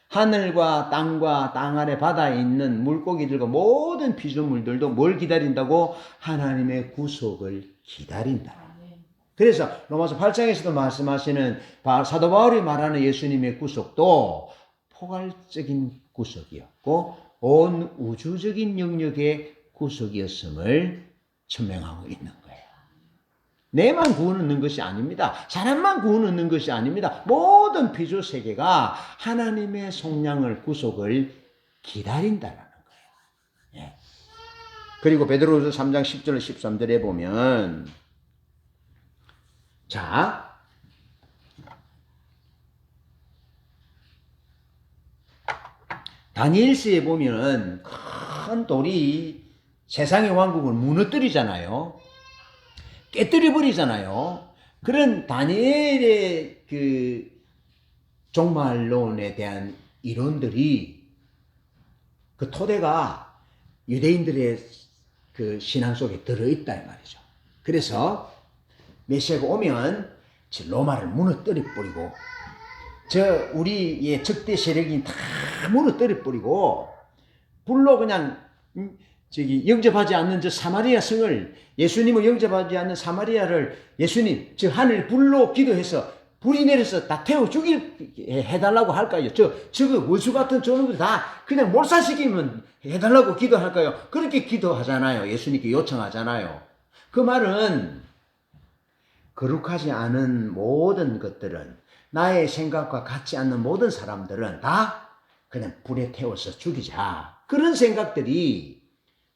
하늘과 땅과 땅 아래 바다에 있는 물고기들과 모든 피조물들도 뭘 기다린다고? 하나님의 구속을 기다린다. 그래서 로마서 8장에서도 말씀하시는 사도 바울이 말하는 예수님의 구속도 포괄적인 구속이었고 온 우주적인 영역의 구속이었음을 천명하고 있는 거예요. 내만 구원 얻는 것이 아닙니다. 사람만 구원 얻는 것이 아닙니다. 모든 피조 세계가 하나님의 속량을 구속을 기다린다라는 거예요. 예. 그리고 베드로후서 3장 10절 13절에 보면 자 다니엘서에 보면 큰 돌이 세상의 왕국을 무너뜨리잖아요. 깨뜨려 버리잖아요. 그런 다니엘의 그 종말론에 대한 이론들이 그 토대가 유대인들의 그 신앙 속에 들어있다 이 말이죠. 그래서 메시아가 오면 로마를 무너뜨려 버리고 우리의 적대 세력이 다 무너뜨려 버리고 불로 그냥 영접하지 않는 사마리아 성을 예수님을 영접하지 않는 사마리아를 예수님 하늘 불로 기도해서 불이 내려서 다 태워 해달라고 할까요? 저거 원수 같은 저놈들 다 그냥 몰살시키면 해달라고 기도할까요? 그렇게 기도하잖아요. 예수님께 요청하잖아요. 그 말은 거룩하지 않은 모든 것들은 나의 생각과 같지 않는 모든 사람들은 다 그냥 불에 태워서 죽이자. 그런 생각들이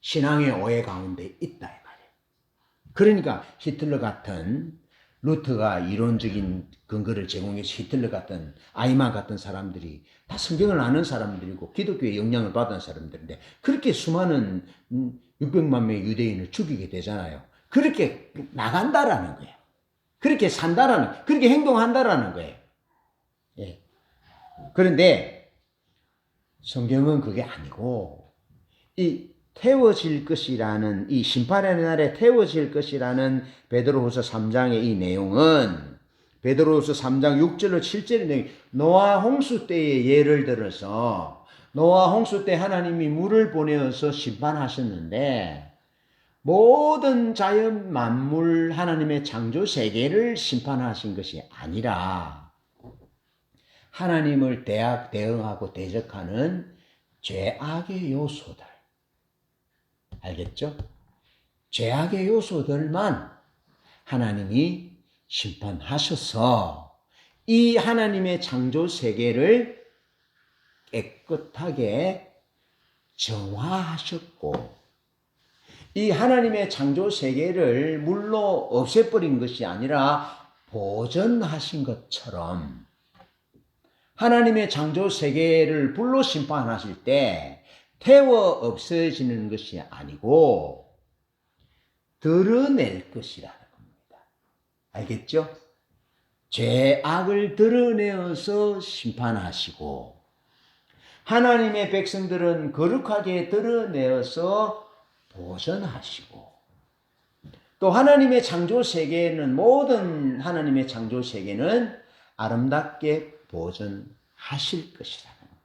신앙의 오해 가운데 있다 이 말이에요. 그러니까 히틀러 같은 루터가 이론적인 근거를 제공해서 히틀러 같은 아이만 같은 사람들이 다 성경을 아는 사람들이고 기독교의 영향을 받은 사람들인데 그렇게 수많은 600만 명의 유대인을 죽이게 되잖아요. 그렇게 나간다라는 거예요. 그렇게 산다라는, 그렇게 행동한다라는 거예요. 예. 그런데 성경은 그게 아니고 이 태워질 것이라는, 이 심판의 날에 태워질 것이라는 베드로후서 3장의 이 내용은 베드로후서 3장 6절로 7절의 내용, 노아 홍수 때의 예를 들어서 노아 홍수 때 하나님이 물을 보내어서 심판하셨는데 모든 자연 만물 하나님의 창조 세계를 심판하신 것이 아니라 하나님을 대응하고 대적하는 죄악의 요소들, 알겠죠? 죄악의 요소들만 하나님이 심판하셔서 이 하나님의 창조 세계를 깨끗하게 정화하셨고, 이 하나님의 창조 세계를 물로 없애버린 것이 아니라 보존하신 것처럼 하나님의 창조 세계를 불로 심판하실 때 태워 없어지는 것이 아니고 드러낼 것이라는 겁니다. 알겠죠? 죄악을 드러내어서 심판하시고 하나님의 백성들은 거룩하게 드러내어서 보존하시고 또 하나님의 창조 세계는, 모든 하나님의 창조 세계는 아름답게 보존하실 것이라는 겁니다.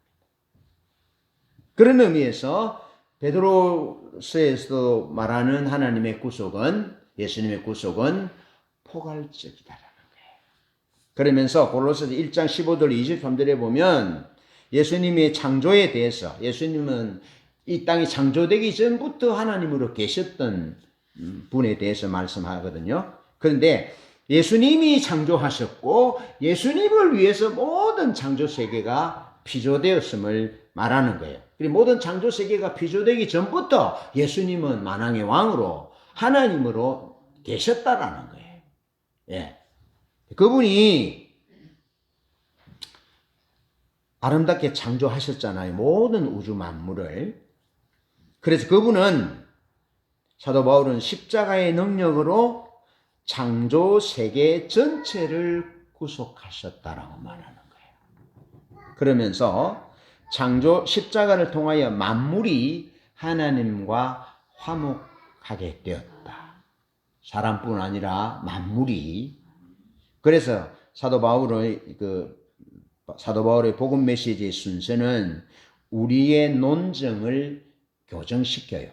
그런 의미에서 베드로서에서 말하는 하나님의 구속은, 예수님의 구속은 포괄적이다라는 거예요. 그러면서 골로새서 1장 15절 23절에 보면 예수님의 창조에 대해서, 예수님은 이 땅이 창조되기 전부터 하나님으로 계셨던 분에 대해서 말씀하거든요. 그런데 예수님이 창조하셨고 예수님을 위해서 모든 창조 세계가 피조되었음을 말하는 거예요. 그리고 모든 창조 세계가 피조되기 전부터 예수님은 만왕의 왕으로 하나님으로 계셨다라는 거예요. 예. 그분이 아름답게 창조하셨잖아요. 모든 우주 만물을. 그래서 그분은, 사도 바울은 십자가의 능력으로 창조 세계 전체를 구속하셨다라고 말하는 거예요. 그러면서 십자가를 통하여 만물이 하나님과 화목하게 되었다. 사람뿐 아니라 만물이. 그래서 사도 바울의 복음 메시지의 순서는 우리의 논증을 교정시켜요.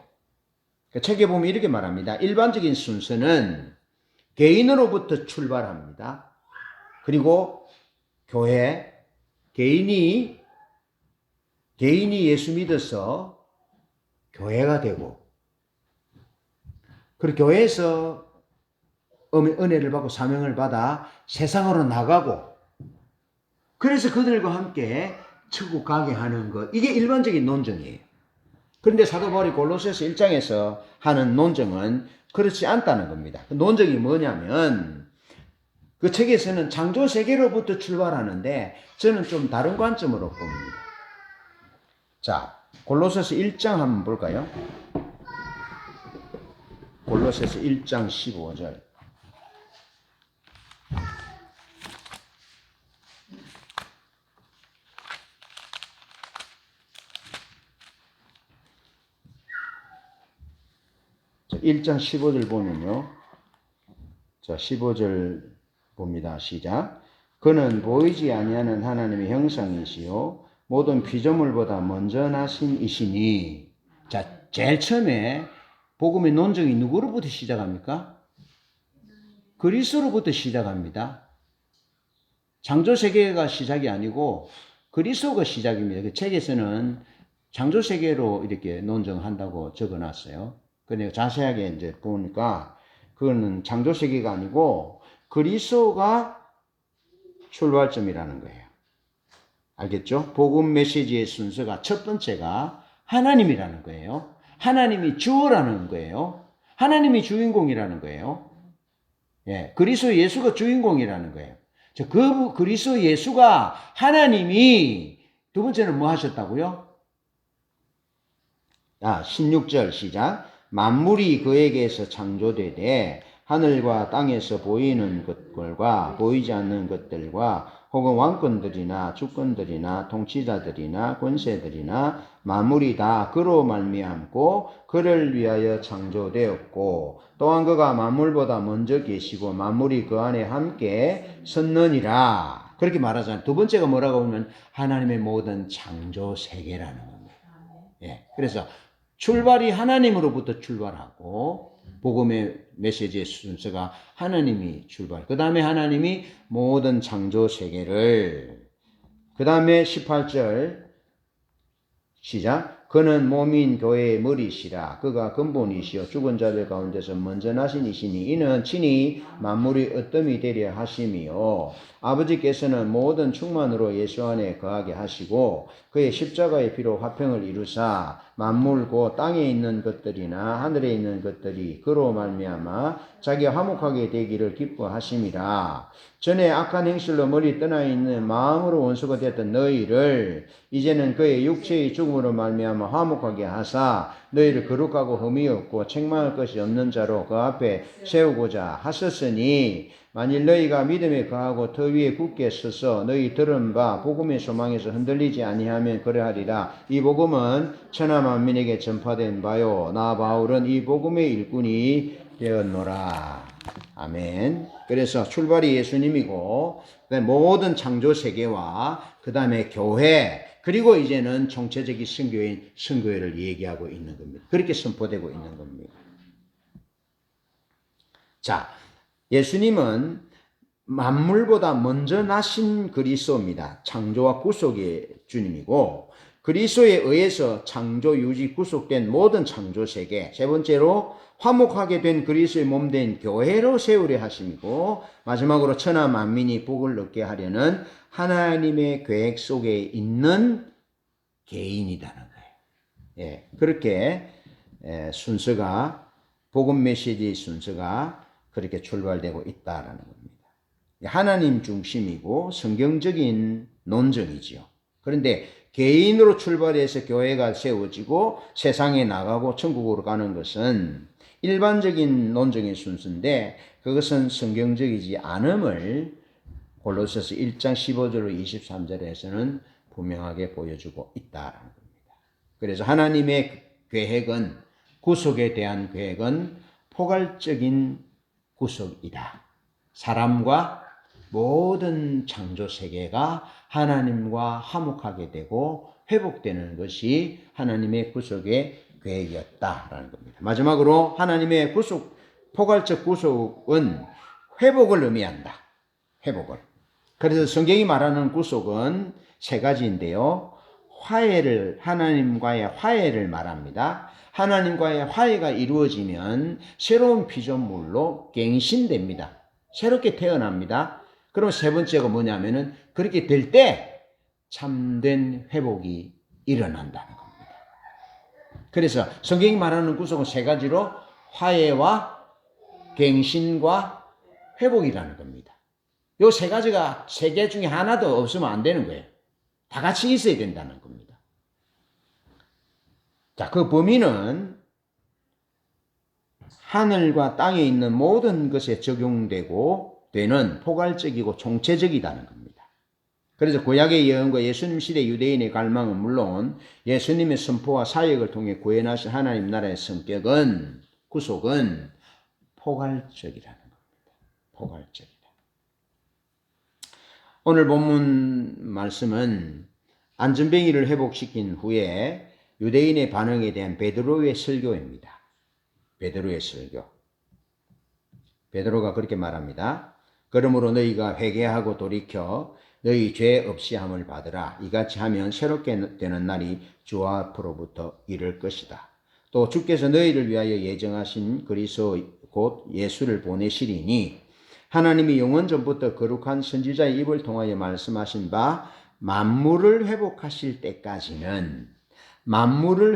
그 책에 보면 이렇게 말합니다. 일반적인 순서는 개인으로부터 출발합니다. 그리고 개인이 예수 믿어서 교회가 되고, 그리고 교회에서 은혜를 받고 사명을 받아 세상으로 나가고, 그래서 그들과 함께 천국 가게 하는 것, 이게 일반적인 논증이에요. 그런데 사도 바울이 골로새서 1장에서 하는 논증은 그렇지 않다는 겁니다. 그 논증이 뭐냐면, 그 책에서는 창조 세계로부터 출발하는데 저는 좀 다른 관점으로 봅니다. 자, 골로새서 1장 한번 볼까요? 골로새서 1장 15절. 자, 1장 15절 보면요. 자, 15절 봅니다. 시작. 그는 보이지 아니하는 하나님의 형상이시요 모든 피조물보다 먼저 나신 이시니. 자, 제일 처음에 복음의 논증이 누구로부터 시작합니까? 그리스도로부터 시작합니다. 창조세계가 시작이 아니고 그리스도가 시작입니다. 그 책에서는 창조세계로 이렇게 논증한다고 적어놨어요. 근데 자세하게 이제 보니까 그거는 창조세계가 아니고 그리스도가 출발점이라는 거예요. 알겠죠? 복음 메시지의 순서가 첫 번째가 하나님이라는 거예요. 하나님이 주어라는 거예요. 하나님이 주인공이라는 거예요. 예, 그리스도 예수가 주인공이라는 거예요. 그 그리스도 예수가 하나님이 두 번째는 뭐 하셨다고요? 16절 시작. 만물이 그에게서 창조되되 하늘과 땅에서 보이는 것들과 보이지 않는 것들과 혹은 왕권들이나 주권들이나 통치자들이나 권세들이나 만물이 다 그로 말미암고 그를 위하여 창조되었고 또한 그가 만물보다 먼저 계시고 만물이 그 안에 함께 섰느니라. 그렇게 말하잖아요. 두 번째가 뭐라고 하면 하나님의 모든 창조 세계라는 겁니다. 예, 그래서 출발이 하나님으로부터 출발하고 복음의 메시지의 순서가 하나님이 출발. 그 다음에 하나님이 모든 창조 세계를. 그 다음에 18절 시작. 그는 몸인 교회의 머리시라. 그가 근본이시요 죽은 자들 가운데서 먼저 나신 이시니 이는 친히 만물이 어뜸이 되려 하심이요 아버지께서는 모든 충만으로 예수 안에 거하게 하시고 그의 십자가의 피로 화평을 이루사 만물 곧 땅에 있는 것들이나 하늘에 있는 것들이 그로 말미암아 자기 화목하게 되기를 기뻐하심이라. 전에 악한 행실로 멀리 떠나 있는 마음으로 원수가 되었던 너희를 이제는 그의 육체의 죽음으로 말미암아 화목하게 하사 너희를 거룩하고 흠이 없고 책망할 것이 없는 자로 그 앞에 세우고자 하셨으니 만일 너희가 믿음에 거하고 터 위에 굳게 서서 너희 들은 바 복음의 소망에서 흔들리지 아니하면 그러하리라. 이 복음은 천하 만민에게 전파된 바요 나 바울은 이 복음의 일꾼이 되었노라. 아멘. 그래서 출발이 예수님이고 모든 창조 세계와 그 다음에 교회 그리고 이제는 총체적인 선교인 선교회를 얘기하고 있는 겁니다. 그렇게 선포되고 있는 겁니다. 자, 예수님은 만물보다 먼저 나신 그리스도입니다. 창조와 구속의 주님이고 그리스도에 의해서 창조, 유지, 구속된 모든 창조 세계. 세 번째로 화목하게 된 그리스도의 몸된 교회로 세우려 하심이고 마지막으로 천하 만민이 복을 얻게 하려는 하나님의 계획 속에 있는 개인이라는 거예요. 예, 그렇게 순서가 복음 메시지의 순서가 그렇게 출발되고 있다라는 겁니다. 하나님 중심이고 성경적인 논정이지요. 그런데 개인으로 출발해서 교회가 세워지고 세상에 나가고 천국으로 가는 것은 일반적인 논정의 순서인데 그것은 성경적이지 않음을 골로새서 1장 15절로 23절에서는 분명하게 보여주고 있다라는 겁니다. 그래서 하나님의 계획은 구속에 대한 계획은 포괄적인 구속이다. 사람과 모든 창조 세계가 하나님과 화목하게 되고 회복되는 것이 하나님의 구속의 계획이었다라는 겁니다. 마지막으로 하나님의 구속, 포괄적 구속은 회복을 의미한다. 회복을. 그래서 성경이 말하는 구속은 세 가지인데요. 화해를, 하나님과의 화해를 말합니다. 하나님과의 화해가 이루어지면 새로운 피조물로 갱신됩니다. 새롭게 태어납니다. 그럼 세 번째가 뭐냐면은 그렇게 될 때 참된 회복이 일어난다는 겁니다. 그래서 성경이 말하는 구속은 세 가지로 화해와 갱신과 회복이라는 겁니다. 이 세 가지가 세 개 중에 하나도 없으면 안 되는 거예요. 다 같이 있어야 된다는 겁니다. 자, 그 범위는 하늘과 땅에 있는 모든 것에 적용되고 되는 포괄적이고 총체적이라는 겁니다. 그래서 구약의 예언과 예수님 시대 유대인의 갈망은 물론 예수님의 선포와 사역을 통해 구원하신 하나님 나라의 성격은 구속은 포괄적이라는 겁니다. 포괄적이다. 오늘 본문 말씀은 안전뱅이를 회복시킨 후에 유대인의 반응에 대한 베드로의 설교입니다. 베드로의 설교. 베드로가 그렇게 말합니다. 그러므로 너희가 회개하고 돌이켜 너희 죄 없이 함을 받으라. 이같이 하면 새롭게 되는 날이 주 앞으로부터 이를 것이다. 또 주께서 너희를 위하여 예정하신 그리스도 곧 예수를 보내시리니 하나님이 영원 전부터 거룩한 선지자의 입을 통하여 말씀하신 바 만물을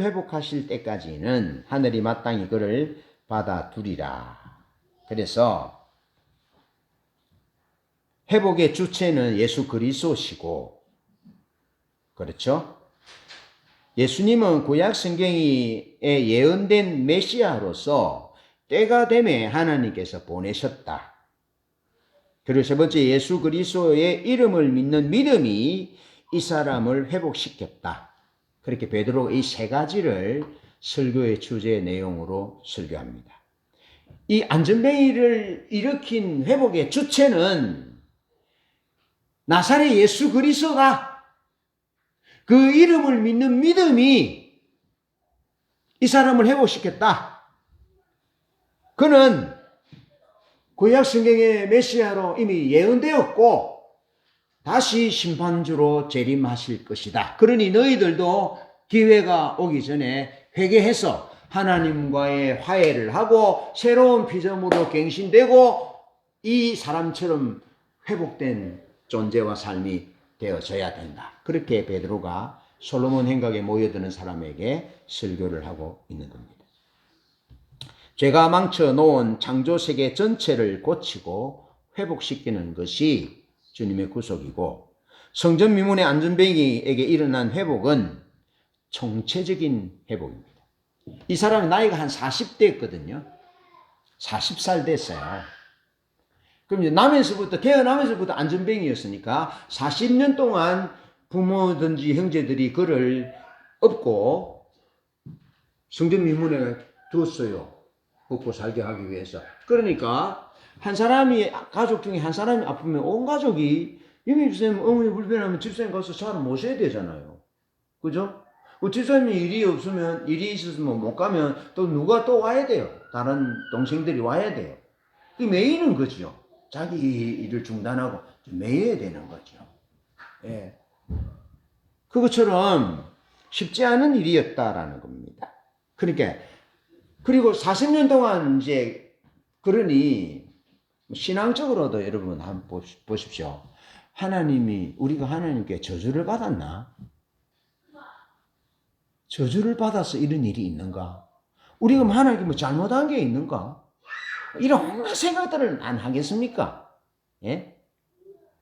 회복하실 때까지는 하늘이 마땅히 그를 받아두리라. 그래서 회복의 주체는 예수 그리스도시고, 그렇죠? 예수님은 구약 성경에 예언된 메시아로서 때가 되매 하나님께서 보내셨다. 그리고 세 번째, 예수 그리스도의 이름을 믿는 믿음이 이 사람을 회복시켰다. 그렇게 베드로가 이 세 가지를 설교의 주제 내용으로 설교합니다. 이 안전뱅이를 일으킨 회복의 주체는 나사렛 예수 그리스도다. 그 이름을 믿는 믿음이 이 사람을 회복시켰다. 그는 구약 성경의 메시아로 이미 예언되었고 다시 심판주로 재림하실 것이다. 그러니 너희들도 기회가 오기 전에 회개해서 하나님과의 화해를 하고 새로운 피조물로 갱신되고 이 사람처럼 회복된 존재와 삶이 되어져야 된다. 그렇게 베드로가 솔로몬 행각에 모여드는 사람에게 설교를 하고 있는 겁니다. 죄가 망쳐놓은 창조세계 전체를 고치고 회복시키는 것이 주님의 구속이고, 성전 미문의 안전뱅이에게 일어난 회복은 총체적인 회복입니다. 이 사람이 나이가 한 40대였거든요. 40살 됐어요. 그럼 이제 태어나면서부터 안전뱅이였으니까 40년 동안 부모든지 형제들이 그를 업고 성전 미문에 두었어요. 먹고 살게 하기 위해서. 그러니까 한 사람이, 가족 중에 한 사람이 아프면 온 가족이, 이미 집사님 어머니 불편하면 집사님 가서 잘 모셔야 되잖아요. 그죠? 집사님이 일이 있었으면 못 가면 또 누가 또 와야 돼요. 다른 동생들이 와야 돼요. 그 매이는 거죠. 자기 일을 중단하고 매여야 되는 거죠. 예. 그것처럼 쉽지 않은 일이었다라는 겁니다. 그러니까, 그리고 40년 동안 이제, 그러니, 신앙적으로도 여러분 한번 보십시오. 우리가 하나님께 저주를 받았나? 저주를 받아서 이런 일이 있는가? 우리가 하나님께 뭐 잘못한 게 있는가? 이런 생각들을 안 하겠습니까? 예?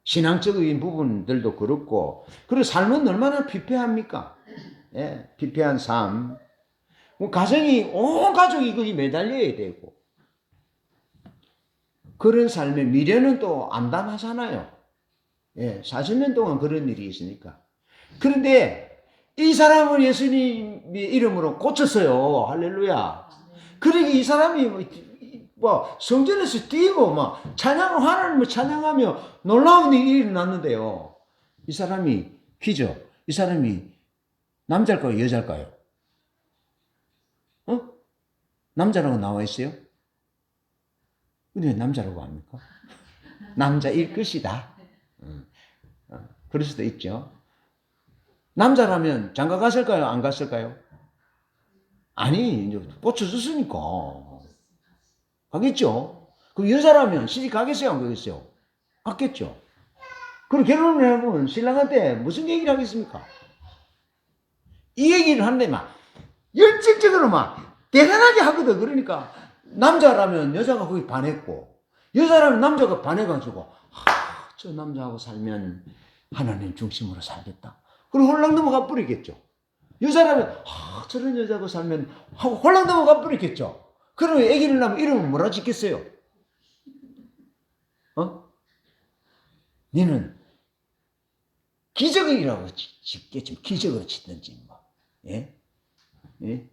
신앙적인 부분들도 그렇고, 그리고 삶은 얼마나 피폐합니까? 예? 피폐한 삶. 가정이, 온 가족이 거기 매달려야 되고, 그런 삶의 미래는 또 암담하잖아요. 예, 40년 동안 그런 일이 있으니까. 그런데 이 사람을 예수님의 이름으로 고쳤어요. 할렐루야. 그러니 이 사람이 성전에서 뛰고 찬양을, 하나님을 찬양하며 놀라운 일이 일어났는데요. 이 사람이 퀴즈. 이 사람이 남자일까요? 여자일까요? 남자라고 나와 있어요? 근데 왜 남자라고 합니까? 남자일 것이다. 그럴 수도 있죠. 남자라면 장가 갔을까요? 안 갔을까요? 아니, 이제 고쳐줬으니까. 가겠죠? 그럼 여자라면 시집 가겠어요? 안 가겠어요? 갔겠죠? 그럼 결혼을 하면 신랑한테 무슨 얘기를 하겠습니까? 이 얘기를 하는데 열정적으로 대단하게 하거든. 그러니까 남자라면 여자가 거기 반했고, 여자라면 남자가 반해가지고, 저 남자하고 살면 하나님 중심으로 살겠다. 그럼 홀랑 넘어가 버리겠죠. 여자라면 저런 여자하고 살면 하고 홀랑 넘어가 버리겠죠. 그러면 애기를 낳으면 이름을 뭐라 짓겠어요? 니는 기적이라고 짓겠지. 기적으로 짓든지 예? 예?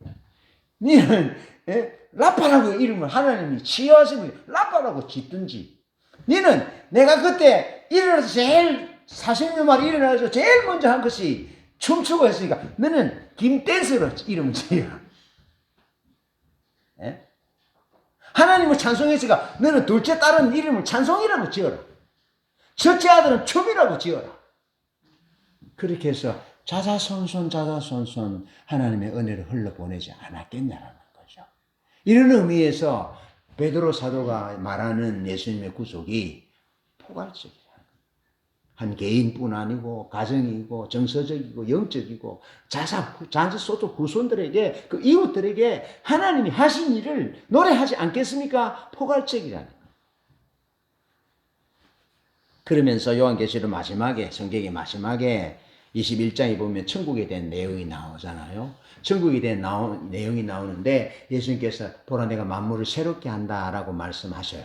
니는 라파라고 이름을 하나님이 지어하시면 라파라고 짓든지, 니는 내가 그때 일어나서 제일 40년 만에 일어나서 제일 먼저 한 것이 춤추고 했으니까 너는 김댄스로 이름을 지어라. 예? 하나님을 찬송했으니까 너는 둘째 딸은 이름을 찬송이라고 지어라. 첫째 아들은 춤이라고 지어라. 그렇게 해서 자자손손 하나님의 은혜를 흘러보내지 않았겠냐라는 거죠. 이런 의미에서 베드로 사도가 말하는 예수님의 구속이 포괄적이라는 거예요. 한 개인뿐 아니고 가정이고 정서적이고 영적이고 자소속 후손들에게 그 이웃들에게 하나님이 하신 일을 노래하지 않겠습니까? 포괄적이라는. 그러면서 요한계시록 마지막에 성경의 마지막에 21장에 보면 천국에 대한 내용이 나오잖아요. 천국에 대한 내용이 나오는데 예수님께서 보라 내가 만물을 새롭게 한다라고 말씀하셔요.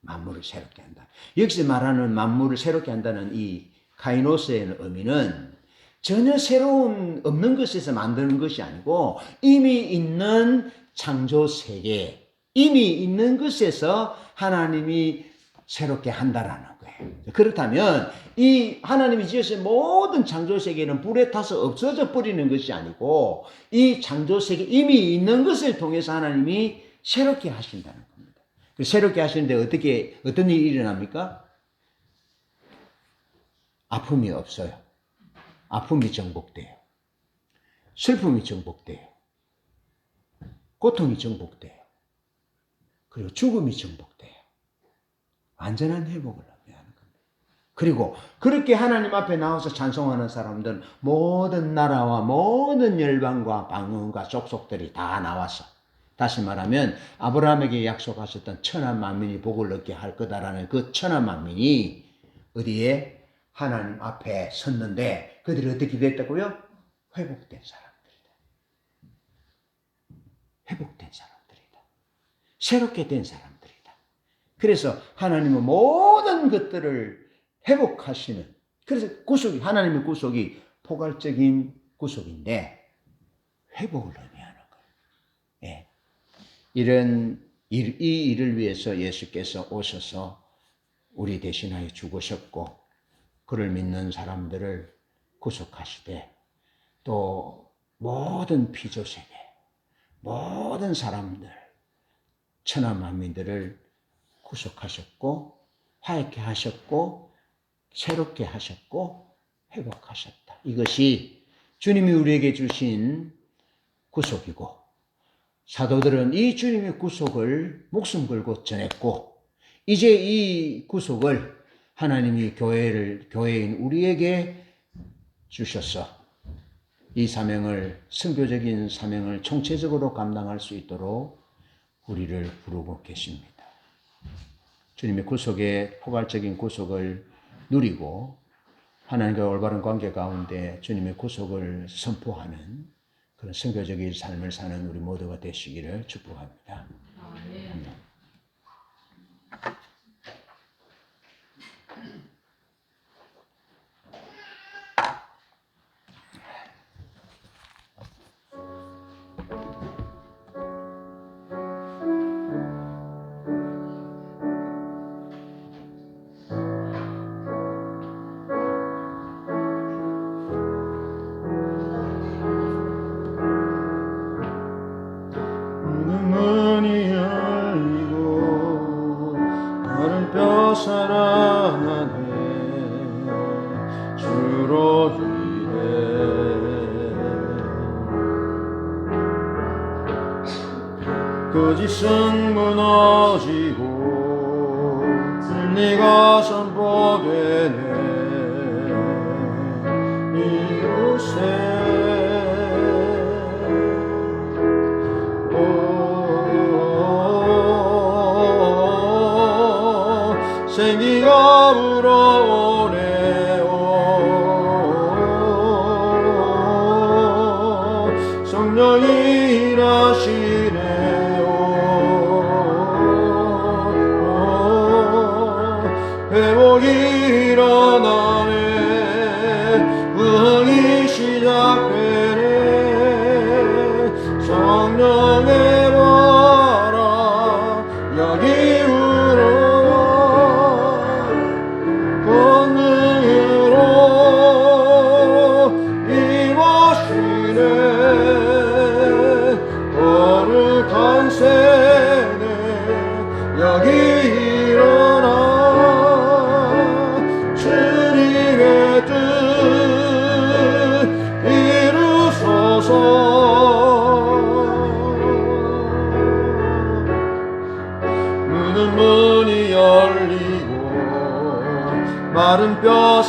만물을 새롭게 한다. 여기서 말하는 만물을 새롭게 한다는 이 카이노스의 의미는 전혀 새로운 없는 것에서 만드는 것이 아니고 이미 있는 창조 세계, 이미 있는 것에서 하나님이 새롭게 한다라는 거예요. 그렇다면 이 하나님이 지으신 모든 창조 세계는 불에 타서 없어져 버리는 것이 아니고 이 창조 세계 이미 있는 것을 통해서 하나님이 새롭게 하신다는 거예요. 새롭게 하시는데 어떤 일이 일어납니까? 아픔이 없어요. 아픔이 정복돼요. 슬픔이 정복돼요. 고통이 정복돼요. 그리고 죽음이 정복돼요. 완전한 회복을 하는 겁니다. 그리고 그렇게 하나님 앞에 나와서 찬송하는 사람들은 모든 나라와 모든 열방과 방언과 족속들이 다 나와서 다시 말하면 아브라함에게 약속하셨던 천한 만민이 복을 얻게 할 거다라는 그 천한 만민이 어디에? 하나님 앞에 섰는데 그들이 어떻게 됐다고요? 회복된 사람들이다. 회복된 사람들이다. 새롭게 된 사람들이다. 그래서 하나님은 모든 것들을 회복하시는, 그래서 구속이, 하나님의 구속이 포괄적인 구속인데 회복을 의미하는 거예요. 예. 이 일을 위해서 예수께서 오셔서 우리 대신하여 죽으셨고 그를 믿는 사람들을 구속하시되 또 모든 피조세계 모든 사람들 천하 만민들을 구속하셨고 화해케 하셨고 새롭게 하셨고 회복하셨다. 이것이 주님이 우리에게 주신 구속이고 사도들은 이 주님의 구속을 목숨 걸고 전했고 이제 이 구속을 하나님이 교회인 우리에게 주셔서 이 사명을, 선교적인 사명을 총체적으로 감당할 수 있도록 우리를 부르고 계십니다. 주님의 구속의 포괄적인 구속을 누리고 하나님과 올바른 관계 가운데 주님의 구속을 선포하는 그런 선교적인 삶을 사는 우리 모두가 되시기를 축복합니다. 아멘. 거짓은 무너지고 진리가 선포되네. 이곳에 생기가 불어오네. 성령이 일하시네. 회복이 일어나네. 부흥이 시작되네. 성령의 바람 여기 불어와 권능으로 임하시네. 거룩한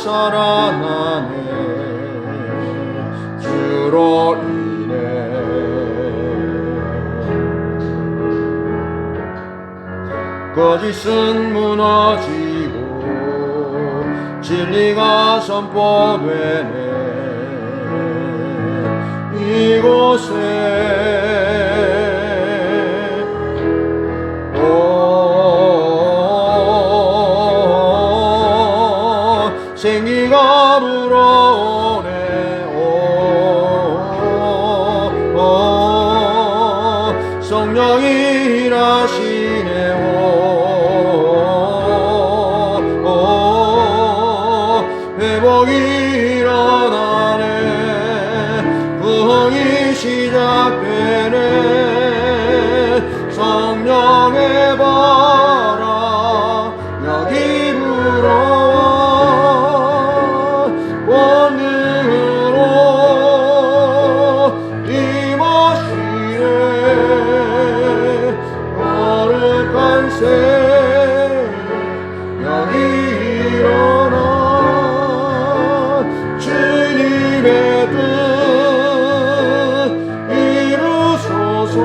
살아나네 주로 인해 거짓은 무너지고 진리가 선포되네 이곳에 생기가 불어오네 성령이 일하시네 회복이 일어나네 부흥이 시작되네 성령의 바람 여기 불어와 권능으로 임하시네 거룩한 새 여기 일어나 주님의 뜻 이루소서